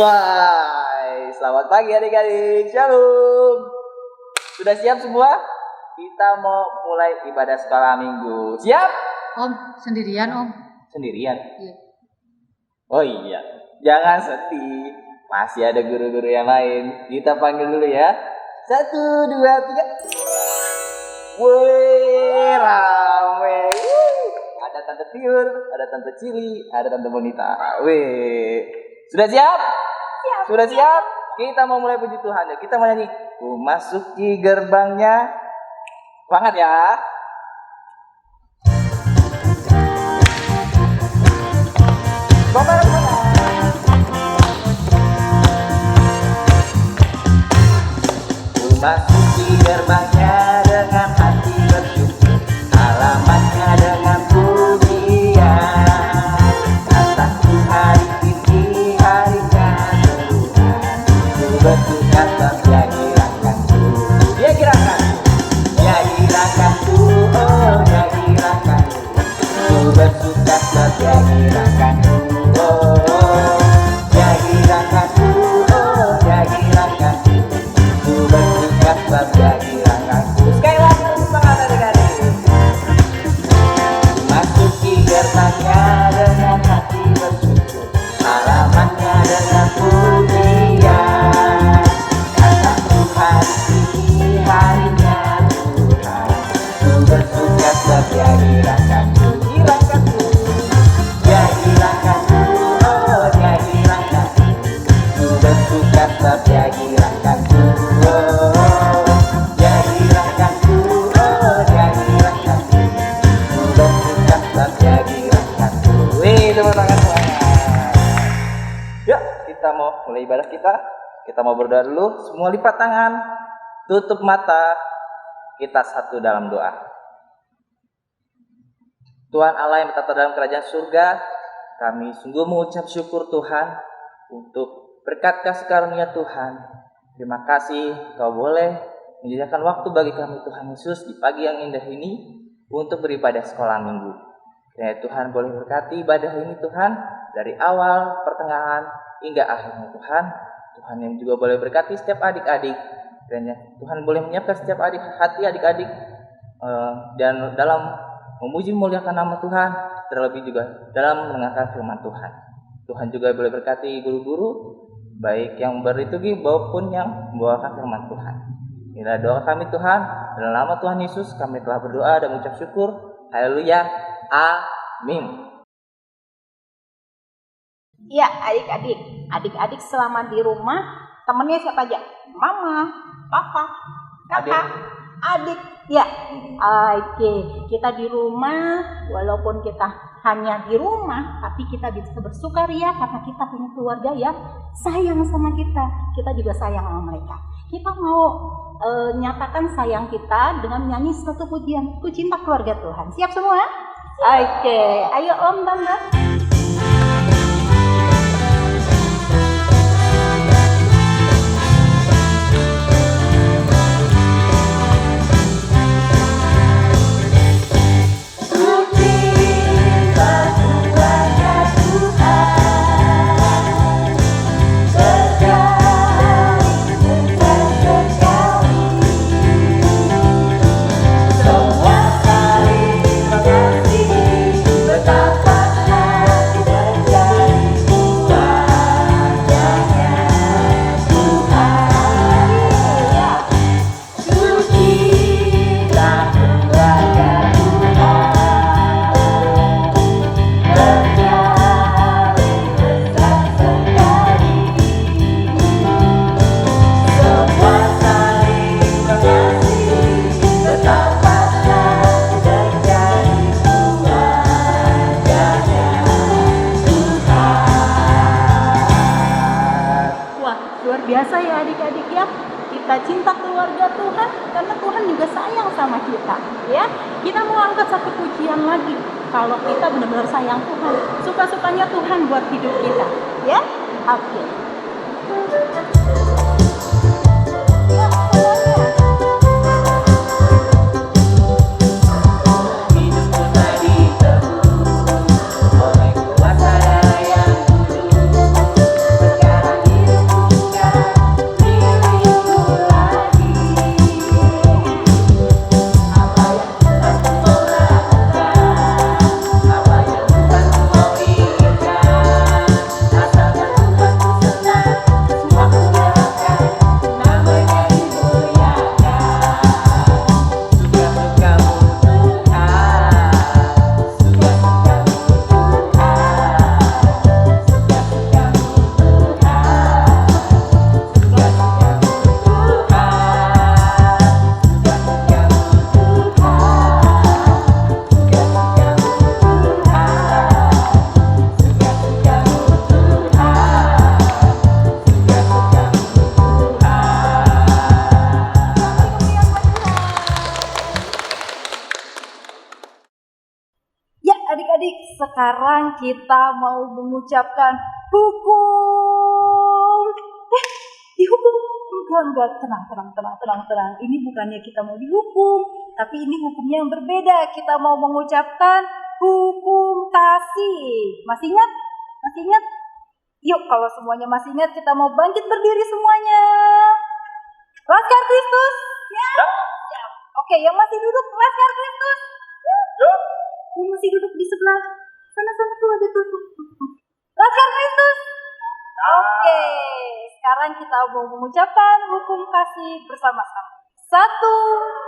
Wah, selamat pagi adik-adik. Shalom. Sudah siap semua? Kita mau mulai ibadah sekolah minggu. Siap? Om, sendirian Om? Sendirian? Iya. Oh iya, jangan sedih. Masih ada guru-guru yang lain. Kita panggil dulu ya. 1, 2, 3. Wih, rame. Ada Tante Tiur, ada Tante Cili, ada Tante Bonita. Wih, sudah siap? Siap. Sudah siap? Kita mau mulai puji Tuhan ya. Kita mau nyanyi. Ku masuki gerbangnya. Semangat ya. Bapak Ku masuki gerbangnya dengan hati bersyukur, alamatnya dengan pujian. Kataku hari ini harinya Tuhan, ku bersuka cita girakanku. Dia girakanku, dia girakanku, oh dia girakanku. Ku bersuka cita girakanku, oh dia girakanku, oh dia girakanku. Ku bersuka cita girakanku. Sekali lagi semangat adik-adik. Masuki gerbangnya dengan hati bersyukur, alamatnya dengan pujian. Kataku hari ini harinya Tuhan, ku bersuka cita girakanku, girakanku. Dia girakanku, oh dia girakanku. Ku bersuka cita girakanku, oh dia girakanku, oh dia girakanku. Ku bersuka cita girakanku. Wih, tepuk tangan semuanya. Yuk, kita mau mulai ibadah kita. Kita mau berdoa dulu. Semua lipat tangan, tutup mata. Kita satu dalam doa. Tuhan Allah yang bertata dalam kerajaan surga, kami sungguh mengucap syukur Tuhan untuk berkat kasih karunia Tuhan. Terima kasih Kau boleh menyediakan waktu bagi kami Tuhan Yesus di pagi yang indah ini untuk beribadah sekolah minggu. Kiranya Tuhan boleh berkati ibadah ini Tuhan dari awal, pertengahan, hingga akhirnya Tuhan. Tuhan yang juga boleh berkati setiap adik-adik. Kiranya Tuhan boleh menyiapkan setiap hati adik-adik dan dalam memuji memuliakan nama Tuhan, terlebih juga dalam mendengarkan firman Tuhan. Tuhan juga boleh berkati guru-guru, baik yang berliturgi maupun yang membawakan firman Tuhan. Inilah doa kami Tuhan, dalam nama Tuhan Yesus kami telah berdoa dan mengucap syukur. Haleluya, amin. Ya adik-adik selama di rumah temennya siapa aja? Mama, papa, kakak, adik. Ya, oke. Kita di rumah, walaupun kita hanya di rumah, tapi kita bisa bersukaria karena kita punya keluarga yang sayang sama kita. Kita juga sayang sama mereka. Kita mau nyatakan sayang kita dengan nyanyi satu pujian. Ku cinta keluarga Tuhan. Siap semua? Oke, ayo Om, Tante. Biasa ya adik-adik ya, kita cinta keluarga Tuhan karena Tuhan juga sayang sama kita ya. Kita mau angkat satu pujian lagi. Kalau kita benar-benar sayang Tuhan, suka-sukanya Tuhan buat hidup kita ya. Oke. Ya, semuanya. sekarang kita mau mengucapkan hukum. Dihukum? Enggak, tenang. Ini bukannya kita mau dihukum, tapi ini hukumnya yang berbeda. Kita mau mengucapkan hukum kasih. Masih ingat? Yuk, kalau semuanya masih ingat, kita mau bangkit berdiri semuanya. Laskar Kristus. Ya. Oke, yang masih duduk, Laskar Kristus. Yang masih duduk di sebelah sana tuh ada tutup. Laskar Kristus. Oke, sekarang kita mau mengucapkan hukum kasih bersama-sama. 1,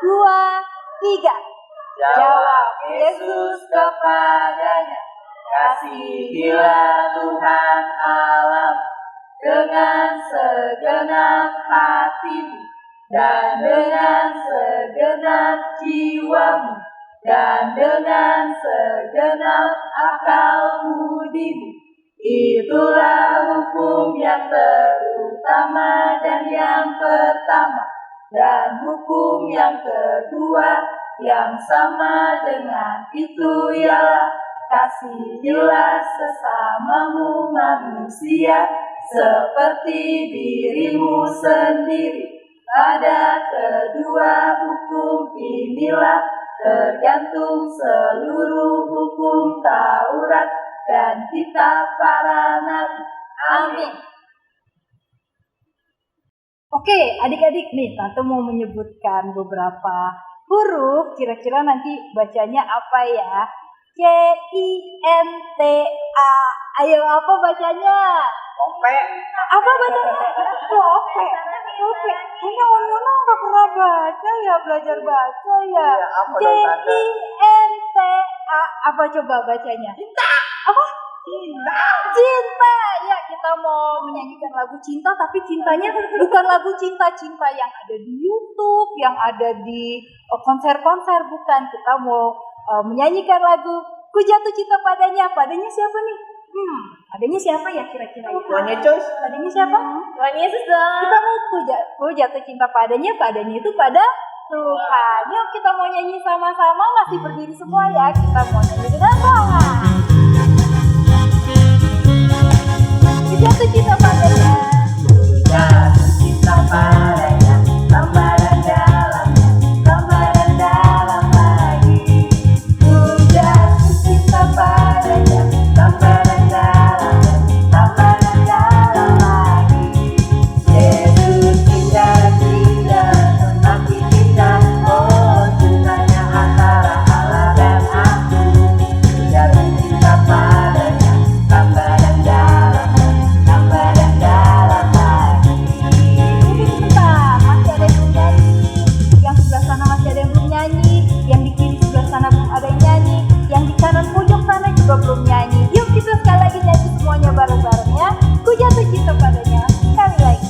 2, 3. Jawab Yesus kepadanya, kasihilah Tuhan Allah dengan segenap hatimu dan dengan segenap jiwamu dan dengan segenap akal budimu. Itulah hukum yang terutama dan yang pertama, dan hukum yang kedua yang sama dengan itu ialah kasihilah sesamamu manusia seperti dirimu sendiri. Pada kedua hukum inilah tergantung seluruh hukum Taurat dan kitab para nabi. Amin. Oke, adik-adik nih, Tante mau menyebutkan beberapa huruf. Kira-kira nanti bacanya apa ya? C-I-N-T-A. Ayo, apa bacanya? Ope. Apa bacanya? Ope. Kayaknya Ono nggak pernah baca ya, belajar baca ya. Apa dong, Tante? C-I-N-T-A. Apa coba bacanya? Apa? Cinta. Ya, kita mau menyanyikan lagu cinta, tapi cintanya bukan lagu cinta yang ada di YouTube, yang ada di konser-konser, bukan. Kita mau menyanyikan lagu Ku Jatuh Cinta Padanya. Padanya siapa nih? Padanya siapa ya kira-kira? Tuhan Yesus. Padanya siapa? Tuhan Yesus dong. Kita mau ku jatuh cinta padanya itu pada Tuhan. Yuk kita mau nyanyi sama-sama, masih berdiri semua ya. Kita mau nyanyi dengan semangat. Ku jatuh cinta padanya. Ku jatuh cinta padanya. Tambah dan dalam lagi. Ku jatuh cinta padanya. Tambah dan dalam lagi. Yesus indah, semakin indah. Oh, cintanya antara Allah dan aku. Ku jatuh cinta padanya. Tambah dan dalam lagi. Cinta, masih ada yang belum nyanyi. Yang sebelah sana masih ada yang belum nyanyi. Yang di kiri sebelah sana belum ada yang nyanyi. Yang di kanan pojok sana juga belum nyanyi. Yuk kita sekali lagi nyanyi semuanya bareng-bareng ya. Ku jatuh cinta padanya. Sekali lagi.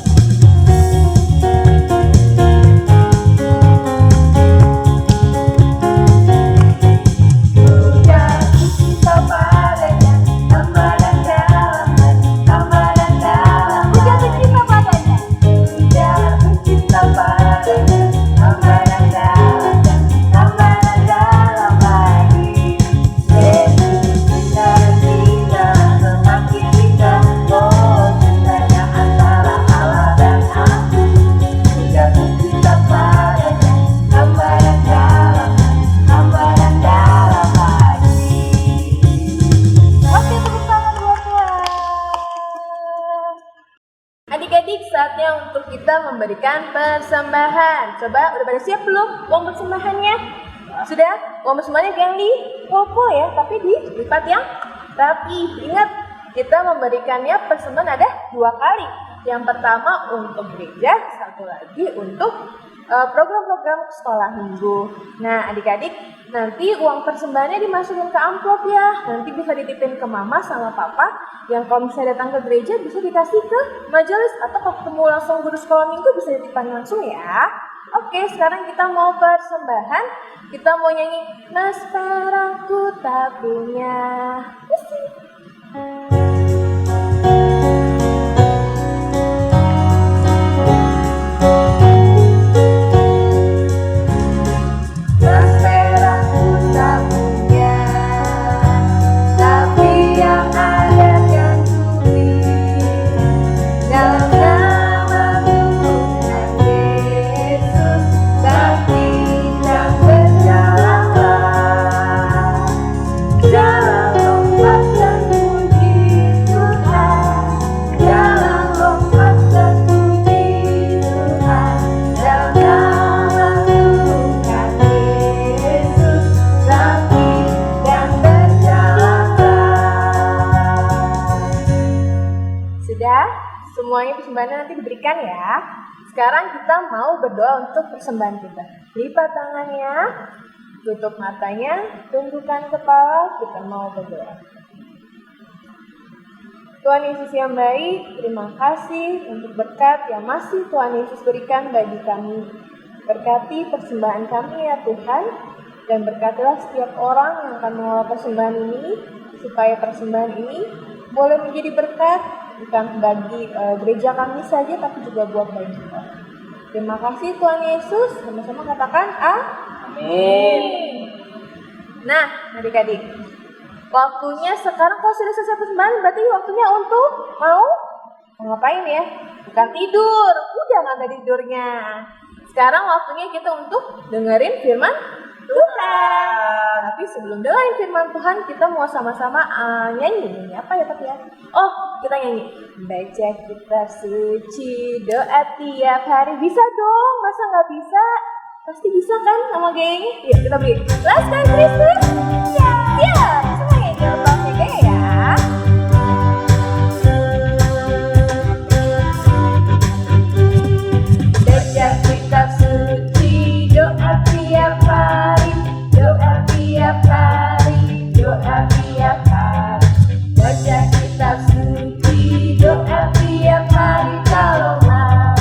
Ku jatuh cinta padanya. Tambah dan dalam. Ku jatuh cinta padanya. Ku jatuh cinta padanya. Tambah dan dalam lagi. Yesus indah, semakin indah. Oh, cintanya antara Allah dan aku. Ku jatuh cinta padanya. Tambah dan dalam lagi. Oke, tepuk tangan buat Tuhan. Adik-adik, saatnya untuk kita memberikan persembahan. Coba, udah pada siap belum uang persembahannya? Sudah? Uang persembahannya yang di toko ya, tapi di lipat yang rapi. Ingat, kita memberikannya persembahan ada 2 kali. Yang pertama untuk gereja, satu lagi untuk program-program sekolah minggu. Nah, adik-adik, nanti uang persembahannya dimasukin ke amplop ya. Nanti bisa dititipin ke mama sama papa. Yang kalau misalnya datang ke gereja bisa dikasih ke majelis, atau kalau ketemu langsung guru sekolah minggu bisa dititipkan langsung ya. Oke, sekarang kita mau persembahan. Kita mau nyanyi Mas Perangku Tak Punya Mesin. Mas Perangku tak punya persembahannya nanti diberikan ya. Sekarang kita mau berdoa untuk persembahan kita. Lipat tangannya, tutup matanya, tundukkan kepala, kita mau berdoa. Tuhan Yesus yang baik, terima kasih untuk berkat yang masih Tuhan Yesus berikan bagi kami. Berkati persembahan kami ya Tuhan, dan berkatilah setiap orang yang akan mengolah persembahan ini, supaya persembahan ini boleh menjadi berkat, bukan bagi gereja kami saja, tapi juga buat bagi kita. Terima kasih Tuhan Yesus, sama-sama katakan Amin. Nah, adik-adik, waktunya sekarang kalau sudah selesai persembahan, berarti waktunya untuk mau ngapain ya? Bukan tidur, udah nggak ada tidurnya. Sekarang waktunya kita untuk dengerin firman Tuhan. Tapi sebelum dengerin firman Tuhan, kita mau sama-sama nyanyi apa ya tapi ya? Oh, kita nyanyi. Baca kitab suci, doa tiap hari. Bisa dong, masa nggak bisa? Pasti bisa kan sama gayanya? Yuk kita beri. Let's go Kristus. Ya, semuanya jangan lupa pakai gaya ya. Baca kitab suci, doa tiap hari, doa tiap hari, doa tiap hari. Baca kitab suci, doa tiap hari kalau mau.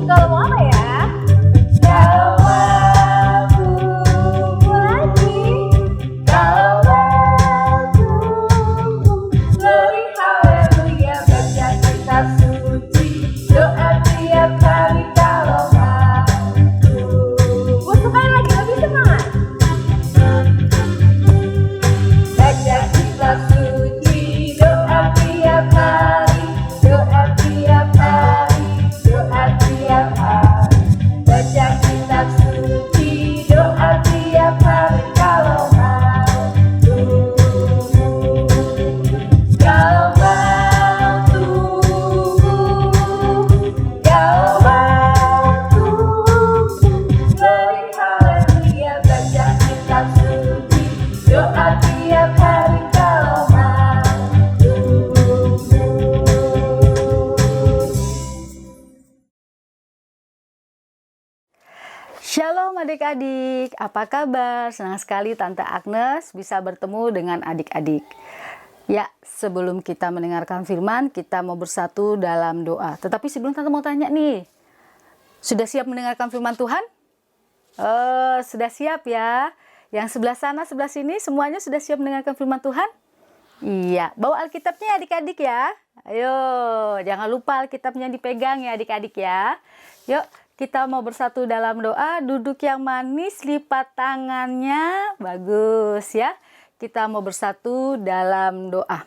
Kalau mau apa ya? Kalau aku lagi, kalau aku glory haleluya. Baca kitab suci, doa tiap hari kalau aku. Sekali lagi lebih semangat. Baca kitab suci, doa tiap hari, doa tiap hari, doa tiap hari. Baca kitab suci, doa tiap hari kalau mau. Kalau mau tunggu, kalau mau tunggu. Glory haleluya, baca kitab suci, doa tiap hari kalau mau tunggu. Shalom adik-adik, apa kabar? Senang sekali Tante Agnes bisa bertemu dengan adik-adik. Ya, sebelum kita mendengarkan firman, kita mau bersatu dalam doa. Tetapi sebelum Tante mau tanya nih, sudah siap mendengarkan firman Tuhan? Sudah siap ya? Yang sebelah sana, sebelah sini, semuanya sudah siap mendengarkan firman Tuhan? Iya, bawa Alkitabnya adik-adik ya. Ayo, jangan lupa Alkitabnya dipegang ya adik-adik ya. Yuk, kita mau bersatu dalam doa, duduk yang manis, lipat tangannya, bagus ya. Kita mau bersatu dalam doa.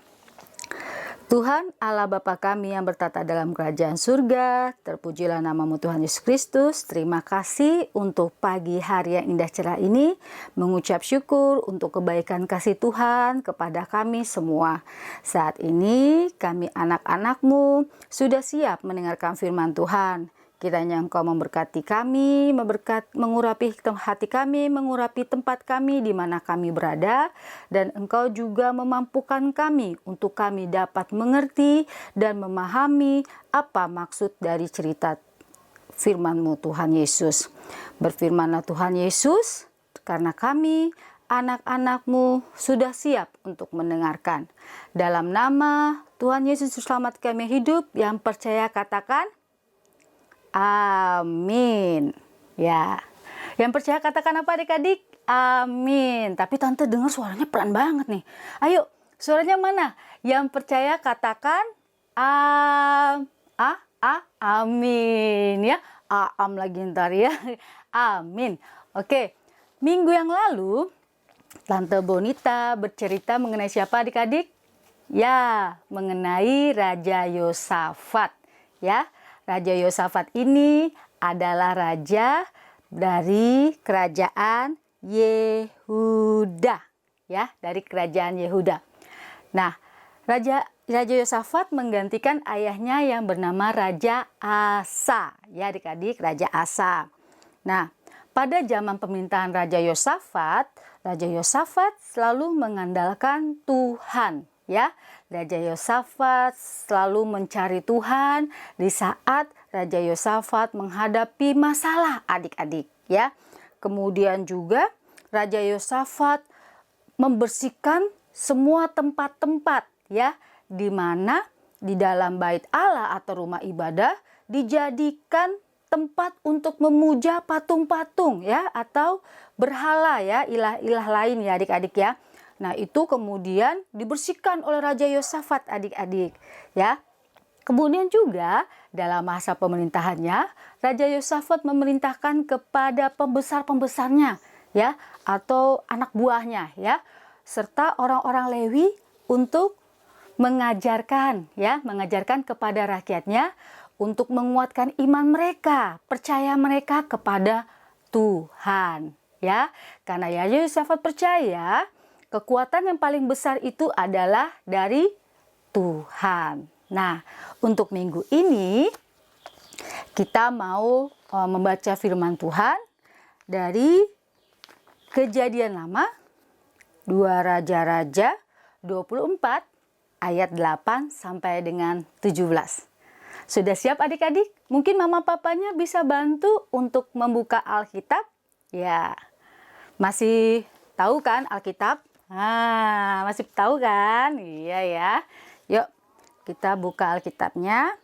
Tuhan Allah Bapa kami yang bertata dalam kerajaan surga, terpujilah namamu Tuhan Yesus Kristus. Terima kasih untuk pagi hari yang indah cerah ini, mengucap syukur untuk kebaikan kasih Tuhan kepada kami semua. Saat ini kami anak-anakmu sudah siap mendengarkan firman Tuhan. Kiranya Engkau memberkati kami, mengurapi hati kami, mengurapi tempat kami di mana kami berada, dan Engkau juga memampukan kami untuk kami dapat mengerti dan memahami apa maksud dari cerita firman-Mu Tuhan Yesus. Berfirmanlah Tuhan Yesus, karena kami anak-anak-Mu sudah siap untuk mendengarkan. Dalam nama Tuhan Yesus selamat kami hidup, yang percaya katakan amin. Ya, yang percaya katakan apa adik-adik? Amin. Tapi Tante dengar suaranya pelan banget nih. Ayo, suaranya mana? Yang percaya katakan amin ya. Am lagi ntar ya. Amin. Oke, minggu yang lalu Tante Bonita bercerita mengenai siapa adik-adik? Ya, mengenai Raja Yosafat ya. Raja Yosafat ini adalah raja dari kerajaan Yehuda, ya, dari kerajaan Yehuda. Nah, Raja Yosafat menggantikan ayahnya yang bernama Raja Asa, ya adik-adik, Raja Asa. Nah, pada zaman pemerintahan Raja Yosafat selalu mengandalkan Tuhan, ya. Raja Yosafat selalu mencari Tuhan di saat Raja Yosafat menghadapi masalah adik-adik ya. Kemudian juga Raja Yosafat membersihkan semua tempat-tempat ya, di mana di dalam bait Allah atau rumah ibadah dijadikan tempat untuk memuja patung-patung ya, atau berhala ya, ilah-ilah lain ya adik-adik ya. Nah itu kemudian dibersihkan oleh Raja Yosafat adik-adik ya. Kemudian juga dalam masa pemerintahannya Raja Yosafat memerintahkan kepada pembesar-pembesarnya ya, atau anak buahnya ya, serta orang-orang Lewi untuk mengajarkan kepada rakyatnya untuk menguatkan iman mereka, percaya mereka kepada Tuhan ya. Karena Raja Yosafat percaya kekuatan yang paling besar itu adalah dari Tuhan. Nah, untuk minggu ini kita mau membaca firman Tuhan dari Kejadian Lama 2 Raja-Raja 24 ayat 8 sampai dengan 17. Sudah siap adik-adik? Mungkin mama papanya bisa bantu untuk membuka Alkitab? Ya, masih tahu kan Alkitab? Nah, masih tahu kan? Iya ya. Yuk, kita buka Alkitabnya.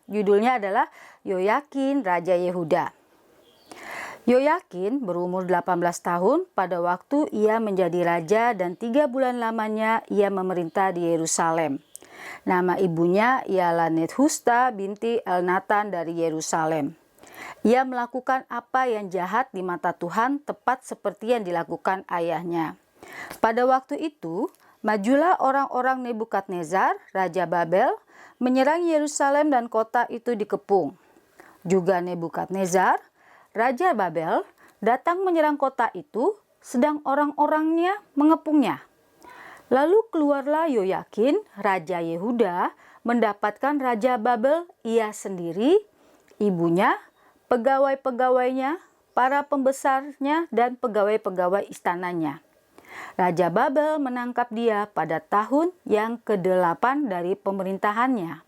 Judulnya adalah Yoyakin Raja Yehuda. Yoyakin berumur 18 tahun pada waktu ia menjadi raja dan 3 bulan lamanya ia memerintah di Yerusalem. Nama ibunya ialah Nethusta binti Elnatan dari Yerusalem. Ia melakukan apa yang jahat di mata Tuhan tepat seperti yang dilakukan ayahnya. Pada waktu itu, majulah orang-orang Nebukadnezar, Raja Babel, menyerang Yerusalem dan kota itu dikepung. Juga Nebukadnezar, Raja Babel, datang menyerang kota itu, sedang orang-orangnya mengepungnya. Lalu keluarlah Yoyakin, Raja Yehuda, mendapatkan Raja Babel ia sendiri, ibunya, pegawai-pegawainya, para pembesarnya, dan pegawai-pegawai istananya. Raja Babel menangkap dia pada tahun yang ke-8 dari pemerintahannya.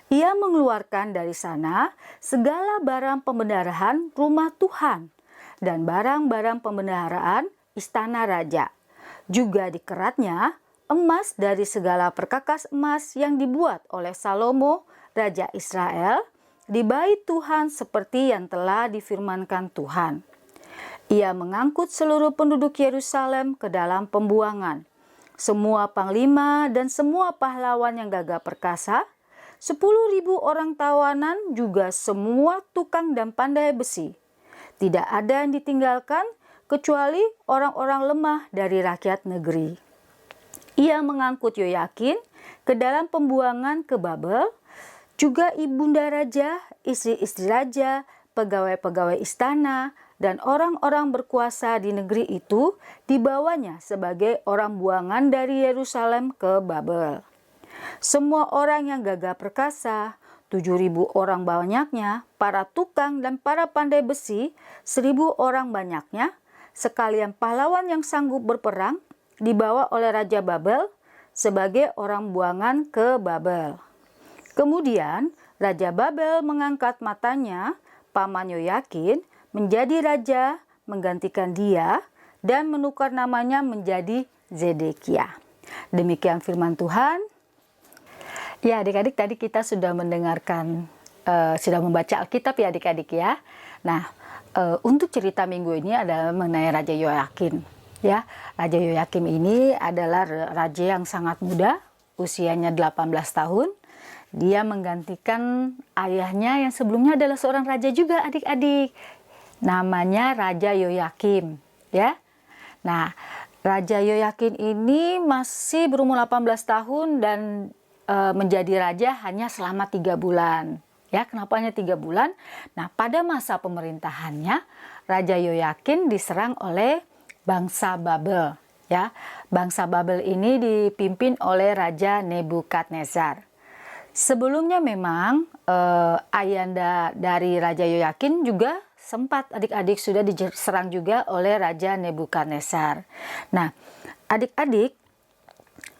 Ia mengeluarkan dari sana segala barang pembendaharaan rumah Tuhan dan barang-barang pembendaharaan istana raja. Juga dikeratnya emas dari segala perkakas emas yang dibuat oleh Salomo, Raja Israel, di bait Tuhan seperti yang telah difirmankan Tuhan. Ia mengangkut seluruh penduduk Yerusalem ke dalam pembuangan. Semua panglima dan semua pahlawan yang gagah perkasa, 10.000 orang tawanan, juga semua tukang dan pandai besi. Tidak ada yang ditinggalkan kecuali orang-orang lemah dari rakyat negeri. Ia mengangkut Yoyakin ke dalam pembuangan ke Babel, juga ibunda raja, istri-istri raja, pegawai-pegawai istana, dan orang-orang berkuasa di negeri itu dibawanya sebagai orang buangan dari Yerusalem ke Babel. Semua orang yang gagah perkasa, 7.000 orang banyaknya, para tukang dan para pandai besi, 1.000 orang banyaknya, sekalian pahlawan yang sanggup berperang, dibawa oleh Raja Babel sebagai orang buangan ke Babel. Kemudian Raja Babel mengangkat matanya, paman Yoyakin, menjadi raja, menggantikan dia, dan menukar namanya menjadi Zedekiah. Demikian firman Tuhan. Ya adik-adik, tadi kita sudah mendengarkan, sudah membaca Alkitab ya adik-adik ya. Nah, untuk cerita minggu ini adalah mengenai Raja Yoyakin. Ya, Raja Yoyakim ini adalah raja yang sangat muda, usianya 18 tahun. Dia menggantikan ayahnya yang sebelumnya adalah seorang raja juga adik-adik. Namanya Raja Yoyakim, ya. Nah, Raja Yoyakin ini masih berumur 18 tahun dan menjadi raja hanya selama 3 bulan. Ya, kenapa hanya 3 bulan? Nah, pada masa pemerintahannya, Raja Yoyakin diserang oleh bangsa Babel. Ya, bangsa Babel ini dipimpin oleh Raja Nebukadnezar. Sebelumnya memang ayahanda dari Raja Yoyakin juga sempat adik-adik sudah diserang juga oleh Raja Nebukadnezar. Nah, adik-adik,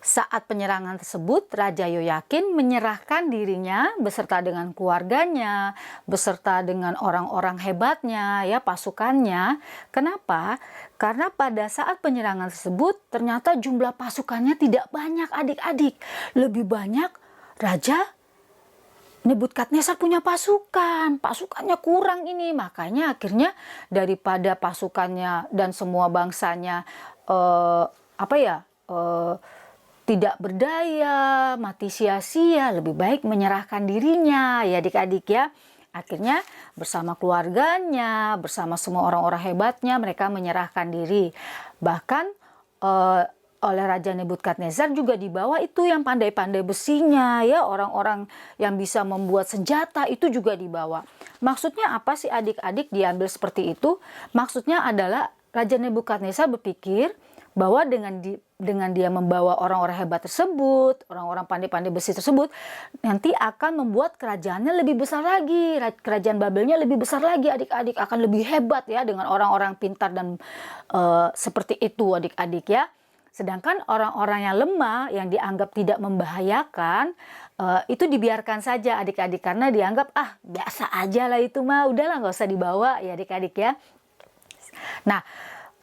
Saat penyerangan tersebut, Raja Yoyakin menyerahkan dirinya beserta dengan keluarganya, beserta dengan orang-orang hebatnya, ya pasukannya. Kenapa? Karena pada saat penyerangan tersebut ternyata jumlah pasukannya tidak banyak adik-adik. Lebih banyak Raja Nebukadnezar punya pasukannya kurang ini. Makanya akhirnya daripada pasukannya dan semua bangsanya tidak berdaya, mati sia-sia, lebih baik menyerahkan dirinya ya adik-adik ya. Akhirnya bersama keluarganya, bersama semua orang-orang hebatnya mereka menyerahkan diri. Bahkan oleh Raja Nebukadnezar juga dibawa itu yang pandai-pandai besinya ya, orang-orang yang bisa membuat senjata itu juga dibawa. Maksudnya apa sih adik-adik diambil seperti itu? Maksudnya adalah Raja Nebukadnezar berpikir bahwa dengan dia membawa orang-orang hebat tersebut, orang-orang pandai-pandai besi tersebut, nanti akan membuat kerajaannya lebih besar lagi. Kerajaan Babelnya lebih besar lagi adik-adik, akan lebih hebat ya dengan orang-orang pintar dan seperti itu adik-adik ya. Sedangkan orang-orang yang lemah, yang dianggap tidak membahayakan, itu dibiarkan saja adik-adik. Karena dianggap, biasa aja lah itu mah, udahlah nggak usah dibawa ya adik-adik ya. Nah,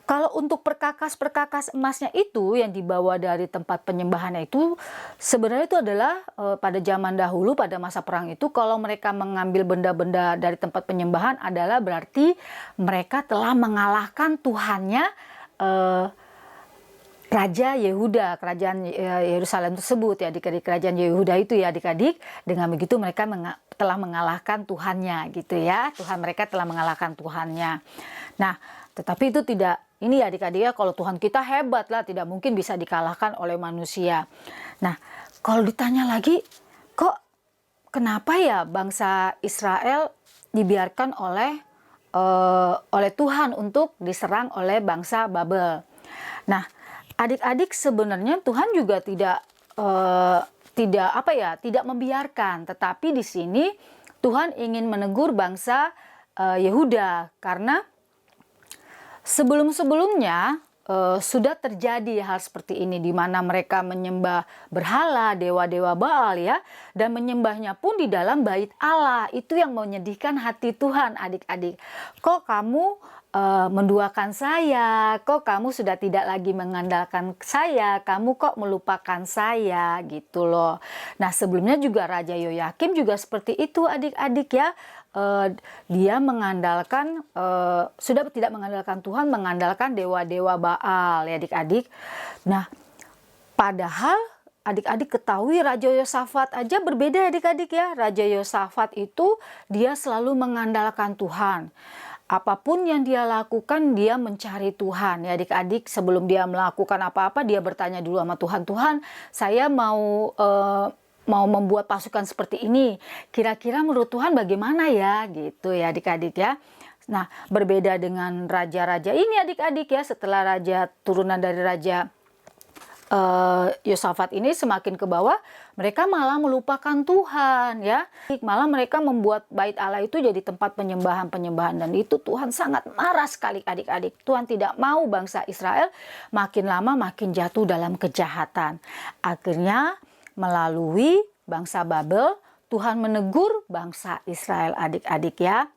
kalau untuk perkakas-perkakas emasnya itu yang dibawa dari tempat penyembahannya itu, sebenarnya itu adalah pada zaman dahulu, pada masa perang itu, kalau mereka mengambil benda-benda dari tempat penyembahan adalah berarti mereka telah mengalahkan Tuhannya, Raja Yehuda, kerajaan Yerusalem tersebut ya adik-adik, kerajaan Yehuda itu ya adik-adik. Dengan begitu mereka telah mengalahkan Tuhannya gitu ya. Tuhan mereka telah mengalahkan Tuhannya. Nah, tetapi itu tidak, ini ya adik-adik ya, kalau Tuhan kita hebat lah, tidak mungkin bisa dikalahkan oleh manusia. Nah, kalau ditanya lagi, kok kenapa ya bangsa Israel dibiarkan oleh Tuhan untuk diserang oleh bangsa Babel? Nah, adik-adik sebenarnya Tuhan juga tidak membiarkan, tetapi di sini Tuhan ingin menegur bangsa Yehuda karena sebelum-sebelumnya sudah terjadi hal seperti ini di mana mereka menyembah berhala, dewa-dewa Baal ya, dan menyembahnya pun di dalam bait Allah. Itu yang menyedihkan hati Tuhan adik-adik. Kok kamu menduakan saya, kok kamu sudah tidak lagi mengandalkan saya, kamu kok melupakan saya gitu loh. Nah, sebelumnya juga Raja Yoyakim juga seperti itu adik-adik ya. Dia mengandalkan, sudah tidak mengandalkan Tuhan, mengandalkan dewa-dewa Baal ya adik-adik. Nah, padahal adik-adik ketahui Raja Yosafat aja berbeda adik-adik ya. Raja Yosafat itu dia selalu mengandalkan Tuhan. Apapun yang dia lakukan, dia mencari Tuhan ya adik-adik. Sebelum dia melakukan apa-apa, dia bertanya dulu sama Tuhan, Tuhan, saya mau membuat pasukan seperti ini. Kira-kira menurut Tuhan bagaimana ya? Gitu ya adik-adik ya. Nah, berbeda dengan raja-raja ini adik-adik ya. Setelah raja turunan dari Raja Yosafat ini semakin ke bawah, mereka malah melupakan Tuhan ya. Malah mereka membuat bait Allah itu jadi tempat penyembahan-penyembahan, dan itu Tuhan sangat marah sekali adik-adik. Tuhan tidak mau bangsa Israel makin lama makin jatuh dalam kejahatan. Akhirnya melalui bangsa Babel, Tuhan menegur bangsa Israel adik-adik ya,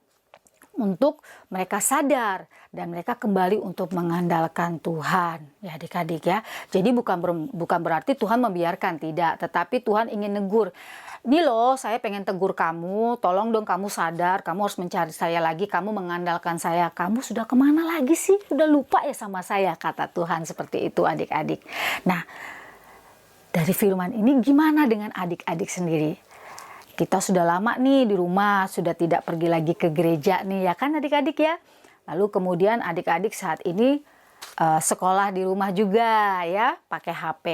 untuk mereka sadar dan mereka kembali untuk mengandalkan Tuhan ya adik-adik ya. Jadi bukan berarti Tuhan membiarkan, tidak, tetapi Tuhan ingin negur. Ini loh, saya pengen tegur kamu, tolong dong kamu sadar, kamu harus mencari saya lagi, kamu mengandalkan saya. Kamu sudah kemana lagi sih? Sudah lupa ya sama saya, kata Tuhan seperti itu adik-adik. Nah, dari firman ini gimana dengan adik-adik sendiri? Kita sudah lama nih di rumah, sudah tidak pergi lagi ke gereja nih ya kan adik-adik ya. Lalu kemudian adik-adik saat ini sekolah di rumah juga ya, pakai HP.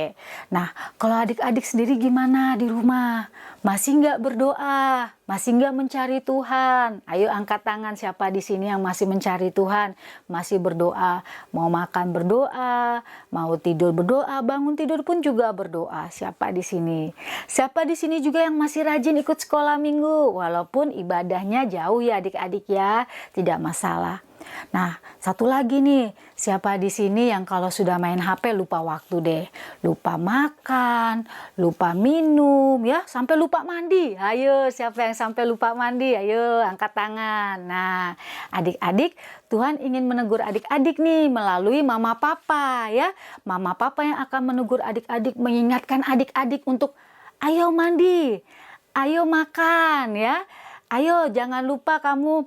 Nah, kalau adik-adik sendiri gimana di rumah? Masih nggak berdoa? Masih nggak mencari Tuhan? Ayo angkat tangan siapa di sini yang masih mencari Tuhan, masih berdoa, mau makan berdoa, mau tidur berdoa, bangun tidur pun juga berdoa. Siapa di sini? Siapa di sini juga yang masih rajin ikut sekolah minggu, walaupun ibadahnya jauh ya adik-adik ya, tidak masalah. Nah, satu lagi nih, siapa di sini yang kalau sudah main HP lupa waktu deh, lupa makan, lupa minum ya, sampai lupa mandi. Ayo, siapa yang sampai lupa mandi? Ayo, angkat tangan. Nah, adik-adik, Tuhan ingin menegur adik-adik nih melalui mama papa ya. Mama papa yang akan menegur adik-adik, mengingatkan adik-adik untuk ayo mandi, ayo makan ya. Ayo, jangan lupa kamu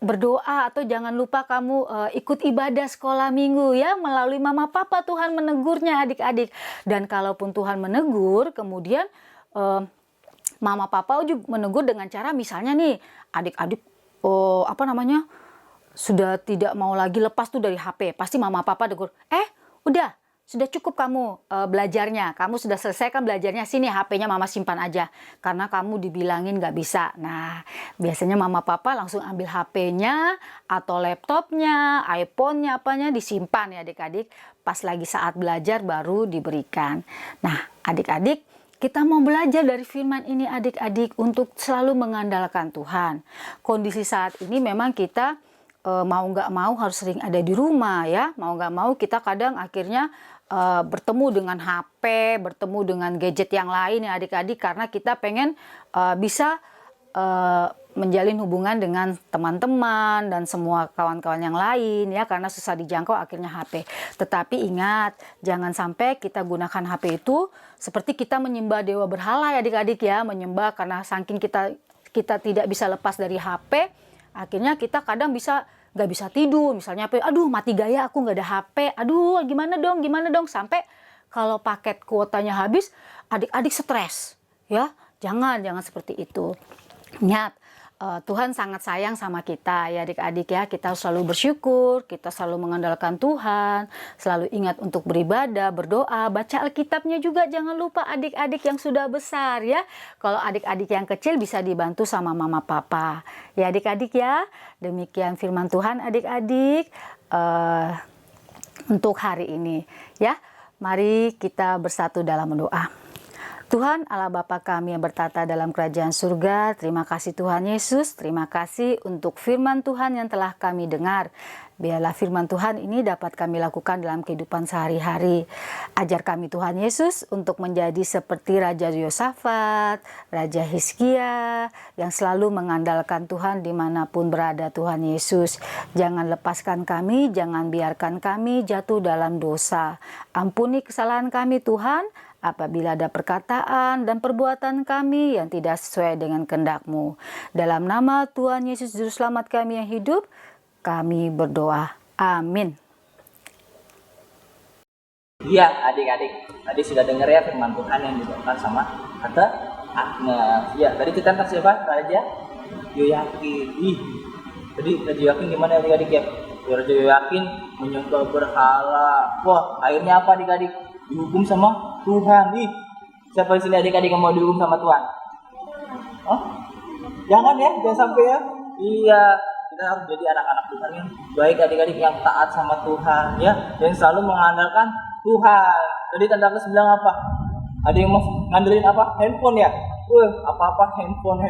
berdoa atau jangan lupa kamu ikut ibadah sekolah minggu ya. Melalui mama papa Tuhan menegurnya adik-adik. Dan kalaupun Tuhan menegur, kemudian mama papa juga menegur dengan cara misalnya nih adik-adik sudah tidak mau lagi lepas tuh dari HP. Pasti mama papa tegur, udah sudah cukup kamu belajarnya, kamu sudah selesaikan belajarnya, sini HP-nya mama simpan aja, karena kamu dibilangin gak bisa. Nah, biasanya mama papa langsung ambil HP-nya atau laptopnya, iPhone-nya, apanya disimpan ya adik-adik, pas lagi saat belajar baru diberikan. Nah, adik-adik, kita mau belajar dari firman ini adik-adik untuk selalu mengandalkan Tuhan. Kondisi saat ini memang kita mau nggak mau harus sering ada di rumah ya, mau nggak mau kita kadang akhirnya bertemu dengan HP, bertemu dengan gadget yang lain ya adik-adik, karena kita pengen bisa menjalin hubungan dengan teman-teman dan semua kawan-kawan yang lain ya, karena susah dijangkau akhirnya HP. Tetapi ingat, jangan sampai kita gunakan HP itu seperti kita menyembah dewa berhala ya adik-adik ya, menyembah karena saking kita tidak bisa lepas dari HP, akhirnya kita kadang gak bisa tidur, misalnya aduh mati gaya aku gak ada HP, aduh gimana dong, sampai kalau paket kuotanya habis adik-adik stres ya. Jangan seperti itu. Ingat, Tuhan sangat sayang sama kita ya adik-adik ya. Kita selalu bersyukur, kita selalu mengandalkan Tuhan, selalu ingat untuk beribadah, berdoa, baca Alkitabnya juga jangan lupa adik-adik yang sudah besar ya. Kalau adik-adik yang kecil bisa dibantu sama mama papa. Ya adik-adik ya, demikian firman Tuhan adik-adik untuk hari ini ya. Mari kita bersatu dalam doa. Tuhan Allah Bapa kami yang bertata dalam kerajaan surga, terima kasih Tuhan Yesus, terima kasih untuk firman Tuhan yang telah kami dengar. Biarlah firman Tuhan ini dapat kami lakukan dalam kehidupan sehari-hari. Ajar kami Tuhan Yesus untuk menjadi seperti Raja Yosafat, Raja Hizkia yang selalu mengandalkan Tuhan dimanapun berada Tuhan Yesus. Jangan lepaskan kami, jangan biarkan kami jatuh dalam dosa. Ampuni kesalahan kami Tuhan, apabila ada perkataan dan perbuatan kami yang tidak sesuai dengan kehendak-Mu. Dalam nama Tuhan Yesus Juru Selamat kami yang hidup, kami berdoa. Amin. Iya adik-adik, tadi sudah dengar ya firman Tuhan yang dibawakan sama Tante Agnes. Ya, tadi kita tentang siapa? Raja Yoyakin. Tadi Raja Yoyakin gimana adik-adik ya? Raja Yoyakin menyembah berhala. Wah, akhirnya apa adik-adik? Dihukum sama Tuhan. Siapa di sini adik-adik yang mau dihukum sama Tuhan? Jangan ya, jangan sampai ya. Iya, kita harus jadi anak-anak Tuhan yang baik adik-adik, yang taat sama Tuhan ya, dan selalu mengandalkan Tuhan. Tadi Tante Agnes bilang apa? Ada yang mau ngandelin apa? Handphone ya? Apa-apa handphone.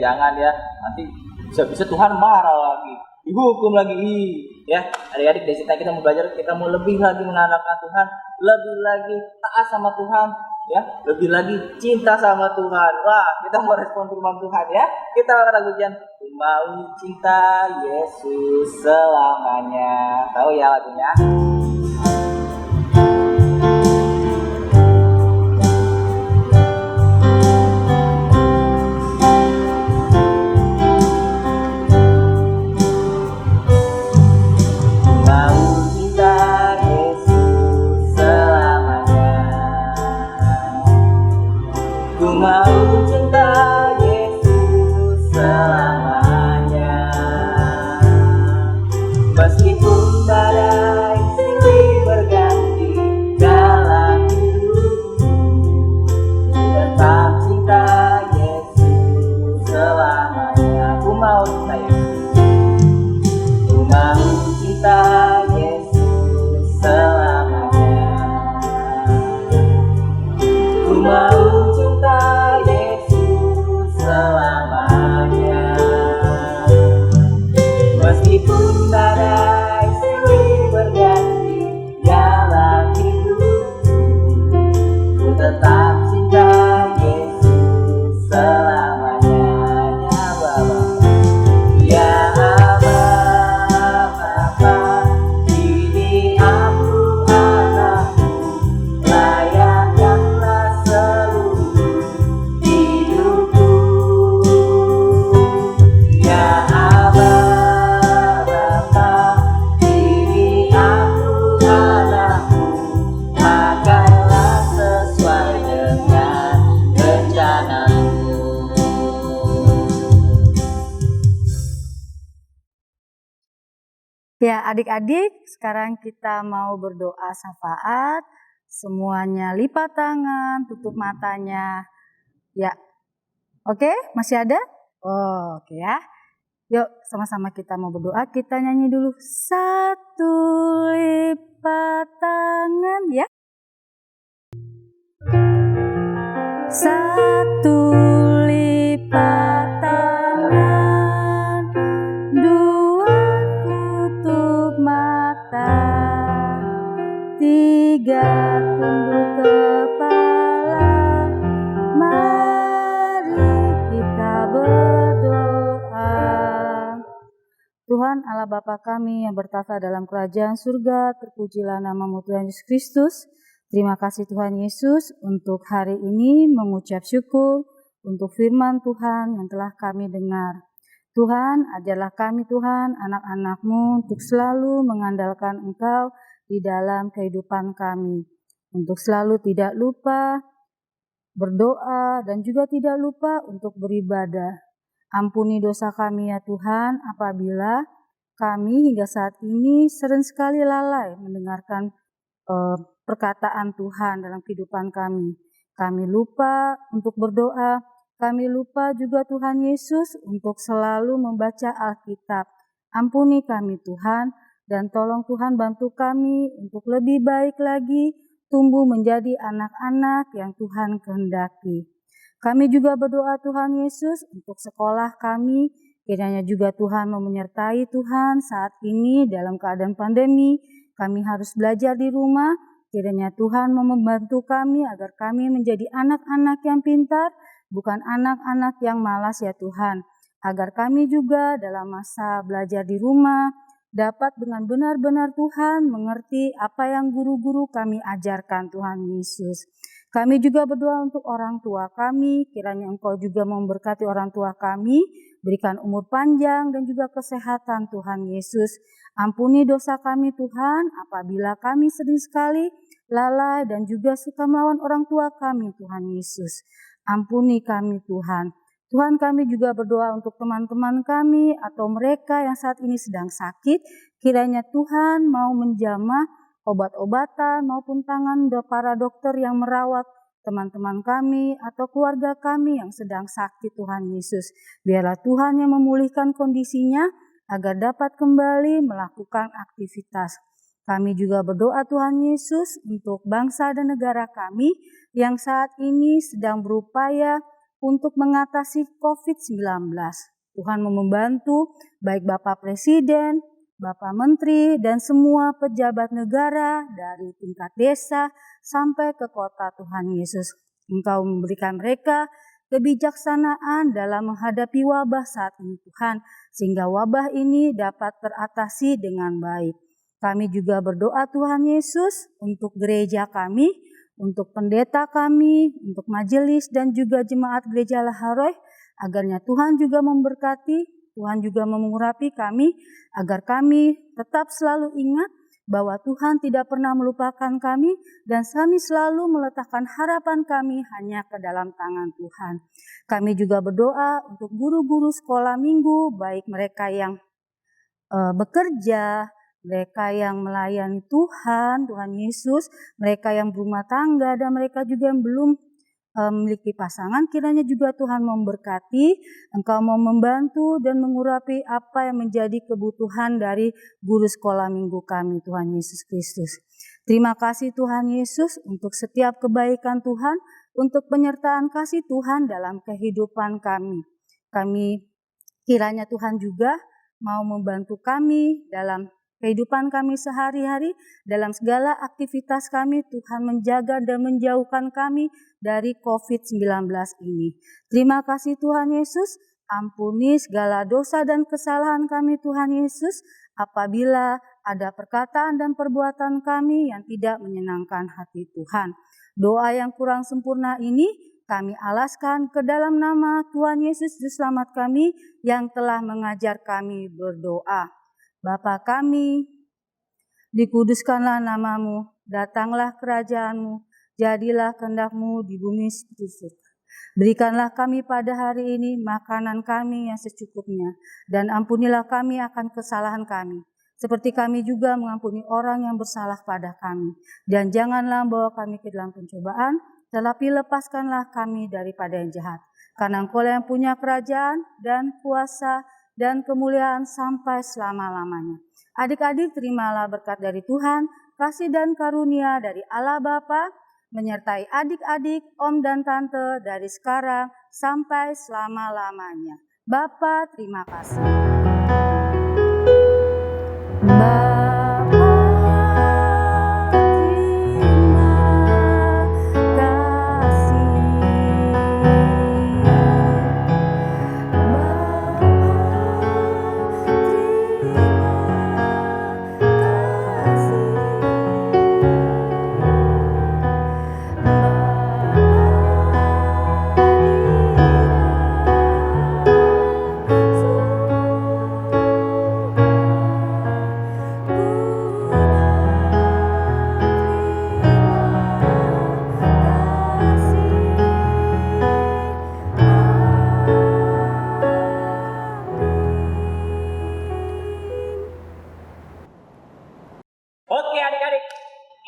Jangan ya. Nanti bisa Tuhan marah lagi, dihukum lagi. Ya, adik-adik, dari cerita kita mau belajar, kita mau lebih lagi mengandalkan Tuhan, lebih lagi taat sama Tuhan, ya, lebih lagi cinta sama Tuhan. Wah, kita mau respon firman Tuhan ya. Kita akan lagukan Ku Mau Cinta Yesus Selamanya. Tahu ya lagunya? Mau cinta Yesus selamanya, meskipun badai Ya, adik-adik, sekarang kita mau berdoa syafaat. Semuanya lipat tangan, tutup matanya. Ya, oke, masih ada? Oh, oke ya. Yuk, sama-sama kita mau berdoa. Kita nyanyi dulu. Satu lipat tangan, ya. Satu lipat tangan, dua tutup mata, tiga tunduk kepala. Mari kita berdoa. Tuhan Allah Bapa kami yang bertata dalam kerajaan surga, terpujilah namamu Tuhan Yesus Kristus. Terima kasih Tuhan Yesus untuk hari ini mengucap syukur untuk firman Tuhan yang telah kami dengar. Tuhan, ajarlah kami Tuhan, anak-anak-Mu untuk selalu mengandalkan Engkau di dalam kehidupan kami. Untuk selalu tidak lupa berdoa dan juga tidak lupa untuk beribadah. Ampuni dosa kami ya Tuhan apabila kami hingga saat ini sering sekali lalai mendengarkan perkataan Tuhan dalam kehidupan kami. Kami lupa untuk berdoa, kami lupa juga Tuhan Yesus untuk selalu membaca Alkitab. Ampuni kami Tuhan, dan tolong Tuhan bantu kami untuk lebih baik lagi, tumbuh menjadi anak-anak yang Tuhan kehendaki. Kami juga berdoa Tuhan Yesus untuk sekolah kami, kiranya juga Tuhan mau menyertai Tuhan saat ini dalam keadaan pandemi. Kami harus belajar di rumah, kiranya Tuhan mau membantu kami agar kami menjadi anak-anak yang pintar, bukan anak-anak yang malas ya Tuhan. Agar kami juga dalam masa belajar di rumah, dapat dengan benar-benar Tuhan mengerti apa yang guru-guru kami ajarkan Tuhan Yesus. Kami juga berdoa untuk orang tua kami, kiranya Engkau juga memberkati orang tua kami, berikan umur panjang dan juga kesehatan Tuhan Yesus. Ampuni dosa kami Tuhan, apabila kami sering sekali lalai dan juga suka melawan orang tua kami Tuhan Yesus. Ampuni kami Tuhan. Tuhan, kami juga berdoa untuk teman-teman kami atau mereka yang saat ini sedang sakit. Kiranya Tuhan mau menjamah obat-obatan maupun tangan para dokter yang merawat teman-teman kami atau keluarga kami yang sedang sakit Tuhan Yesus. Biarlah Tuhan yang memulihkan kondisinya agar dapat kembali melakukan aktivitas. Kami juga berdoa Tuhan Yesus untuk bangsa dan negara kami yang saat ini sedang berupaya untuk mengatasi COVID-19. Tuhan mau membantu baik Bapak Presiden, Bapak Menteri, dan semua pejabat negara dari tingkat desa sampai ke kota Tuhan Yesus. Engkau memberikan mereka kebijaksanaan dalam menghadapi wabah saat ini Tuhan, sehingga wabah ini dapat teratasi dengan baik. Kami juga berdoa Tuhan Yesus untuk gereja kami, untuk pendeta kami, untuk majelis dan juga jemaat gereja Laharoy, agarnya Tuhan juga memberkati, Tuhan juga mengurapi kami, agar kami tetap selalu ingat bahwa Tuhan tidak pernah melupakan kami dan kami selalu meletakkan harapan kami hanya ke dalam tangan Tuhan. Kami juga berdoa untuk guru-guru sekolah minggu, baik mereka yang bekerja, mereka yang melayani Tuhan, Tuhan Yesus, mereka yang berumah tangga dan mereka juga yang belum memiliki pasangan, kiranya juga Tuhan memberkati, Engkau mau membantu dan mengurapi apa yang menjadi kebutuhan dari guru sekolah minggu kami, Tuhan Yesus Kristus. Terima kasih Tuhan Yesus untuk setiap kebaikan Tuhan, untuk penyertaan kasih Tuhan dalam kehidupan kami. Kami kiranya Tuhan juga mau membantu kami dalam kehidupan kami sehari-hari, dalam segala aktivitas kami, Tuhan menjaga dan menjauhkan kami dari COVID-19 ini. Terima kasih Tuhan Yesus, ampuni segala dosa dan kesalahan kami Tuhan Yesus, apabila ada perkataan dan perbuatan kami yang tidak menyenangkan hati Tuhan. Doa yang kurang sempurna ini kami alaskan ke dalam nama Tuhan Yesus Juru Selamat kami yang telah mengajar kami berdoa. Bapa kami, dikuduskanlah namamu, datanglah kerajaanmu, jadilah kehendak-Mu di bumi seperti surga. Berikanlah kami pada hari ini makanan kami yang secukupnya, dan ampunilah kami akan kesalahan kami, seperti kami juga mengampuni orang yang bersalah pada kami. Dan janganlah membawa kami ke dalam pencobaan, tetapi lepaskanlah kami daripada yang jahat. Karena Engkau yang punya kerajaan dan kuasa dan kemuliaan sampai selama-lamanya. Adik-adik, terimalah berkat dari Tuhan, kasih dan karunia dari Allah Bapa, menyertai adik-adik, om dan tante dari sekarang sampai selama-lamanya. Bapa, terima kasih. Oke adik-adik,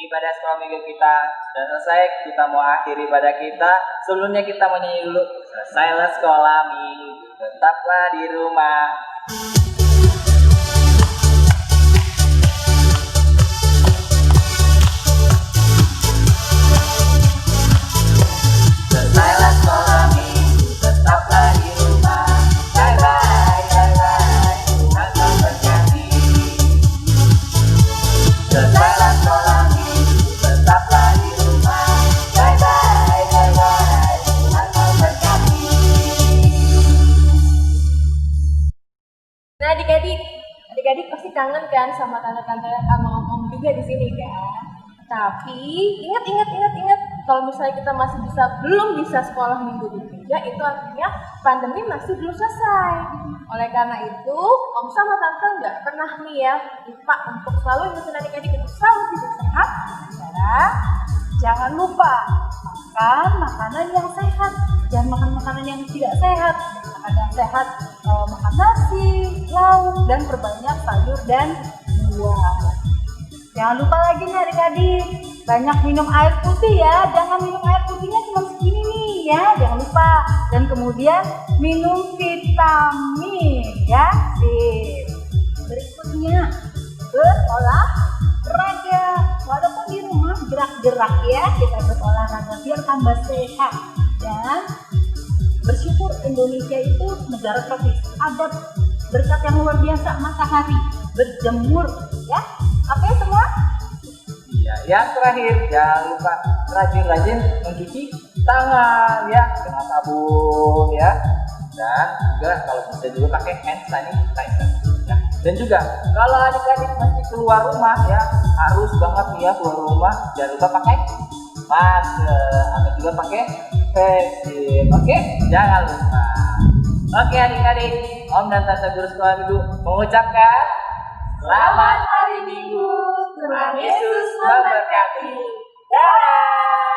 ibadah sekolah minggu kita sudah selesai. Kita mau akhiri ibadah kita. Sebelumnya kita mau nyanyi dulu. Selesailah sekolah minggu, tetaplah di rumah. Selesailah sekolah minggu, tetaplah di rumah. Bye bye, bye bye, Tuhan memberkati. Selesailah sekolah minggu, tetaplah di rumah. Bye bye, bye bye, Tuhan memberkati. Nah adik-adik pasti kangen kan sama tante-tante sama om-om juga di sini kan. Tapi ingat, kalau misalnya kita masih belum bisa sekolah minggu di gereja, itu artinya pandemi masih belum selesai. Oleh karena itu, om sama tante nggak pernah nih ya lupa untuk selalu ingetin adik-adik untuk selalu hidup sehat. Jangan lupa makan makanan yang sehat, jangan makan makanan yang tidak sehat. Makanan yang sehat, makan nasi, lauk, dan perbanyak sayur dan buah. Jangan lupa lagi nih adik-adik, banyak minum air putih ya. Jangan minum air putihnya cuma segini nih ya, jangan lupa. Dan kemudian minum vitamin ya. Sip. Berikutnya berolahraga. Walaupun di rumah gerak-gerak ya, kita berolahraga biar tambah sehat. Dan bersyukur Indonesia itu negara tropis. Ada berkat yang luar biasa, matahari, berjemur ya. Oke semua? Ya, yang terakhir jangan lupa rajin-rajin mencuci tangan ya dengan sabun ya. Dan juga kalau bisa juga pakai hand sanitizer ya. Dan juga kalau adik-adik masih keluar rumah ya, harus banget ya keluar rumah, jangan lupa pakai masker atau juga pakai face shield. Oke, jangan lupa. Oke adik-adik, om dan tante guru sekolah minggu mengucapkan selamat hari Minggu. Tuhan Yesus memberkati. Dadah.